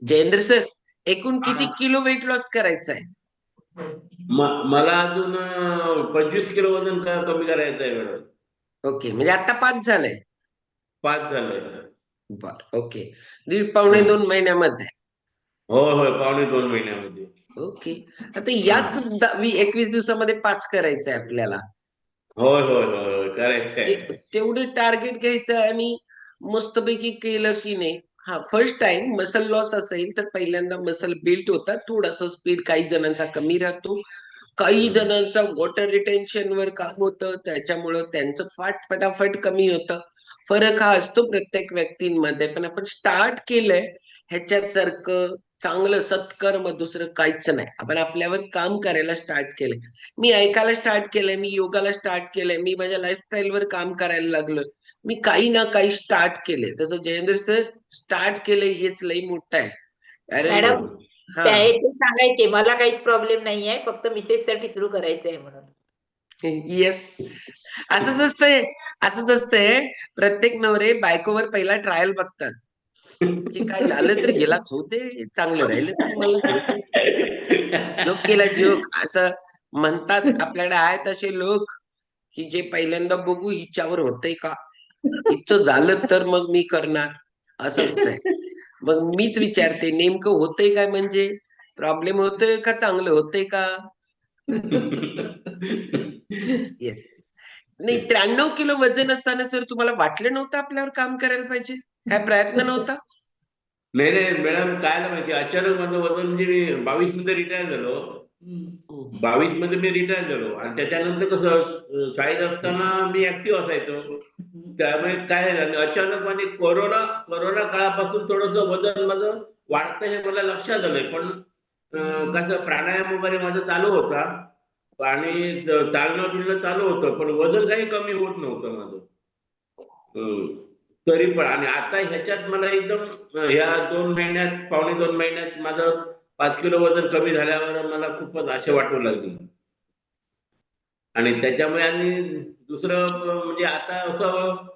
Jayendra sir, एकूण किती हा. किलो वेट लॉस करायचं आहे? मला अजून 25 किलो वजन कमी करायचं आहे मॅडम. ओके, म्हणजे आता 5 झालंय. 5 झालंय. बर, ओके. दीड पावणे हा. 2 महिन्यामध्ये. होय होय, पावणे 2 महिन्यामध्ये. ओके. आता हा. याच 21 दिवसामध्ये 5 करायचं आहे आपल्याला. होय होय होय होय, करायचं आहे. तेवढं टार्गेट घ्यायचं आणि मस्तपैकी केलं की नाही. हा, फर्स्ट टाइम मसल लॉस असेल तर पहिल्यांदा मसल बिल्ड होतात. थोडासा स्पीड काही जणांचा कमी राहतो. काही हम्म. जणांचा वॉटर रिटेन्शन वर काम होतं, त्याच्यामुळं त्यांचं फटाफट कमी होतं. फरक हा असतो प्रत्येक व्यक्तींमध्ये, पण आपण स्टार्ट केलंय ह्याच्यासारखं चांगलं सत्कर्म दुसरं काहीच नाही. आपण आपल्यावर काम करायला स्टार्ट केलंय. मी ऐकायला स्टार्ट केलंय, मी योगाला स्टार्ट केलंय, मी माझ्या लाईफस्टाईलवर काम करायला लागलोय. मी काही ना काही स्टार्ट केलंय. तसं जयेंद्र सर स्टार्ट केलंय हेच लई मोठं आहे. कारण हम्म. मॅडम, हा. त्या ते सांगायचे मला काहीच प्रॉब्लेम नाहीये, फक्त मिसेस साठी सुरू करायचंय म्हणून. येस. असंच असतंय. असंच असतंय. प्रत्येक नवरे बायकोवर पहिला ट्रायल बघतात. की काय झालं तर हिलाच होते, चांगलं राहिलं तर मलाच होते. जोक केला जोक असं म्हणतात. आपल्याकडे आहेत असे लोक की जे पहिल्यांदा बघू हिच्यावर होतंय का, हिचं झालं तर मग मी करणार, असं असतंय. मग मीच विचारते नेमकं होतंय काय, म्हणजे प्रॉब्लेम होतोय का चांगलं होतंय का? येस. नाही, 93 किलो वजन असताना सर तुम्हाला वाटलं नव्हतं आपल्यावर काम करायला पाहिजे? काय प्रयत्न नव्हता? नाही नाही मॅडम, काय झालं माहिती, अचानक माझं वजन, म्हणजे मी 22 मध्ये रिटायर झालो. हम्म. 22 मध्ये मी रिटायर झालो आणि त्याच्यानंतर कसं शाळेत असताना मी ऍक्टिव्ह असायचो. त्यामुळे काय झालं, अचानक म्हणजे कोरोना कोरोना काळापासून थोडस वजन माझं वाढतं हे मला लक्षात आलंय. पण कसं प्राणायाम वगैरे माझं चालू होता आणि चालणं बिलणं चालू होतं, पण वजन काही कमी होत नव्हतं माझं. हं. तरी पण आणि आता ह्याच्यात मला एकदम ह्या 2 महिन्यात, पावणे 2 महिन्यात माझं 5 किलो वजन कमी झाल्यावर मला खूपच आशा वाटू लागली. आणि त्याच्यामुळे आणि दुसरं म्हणजे आता असं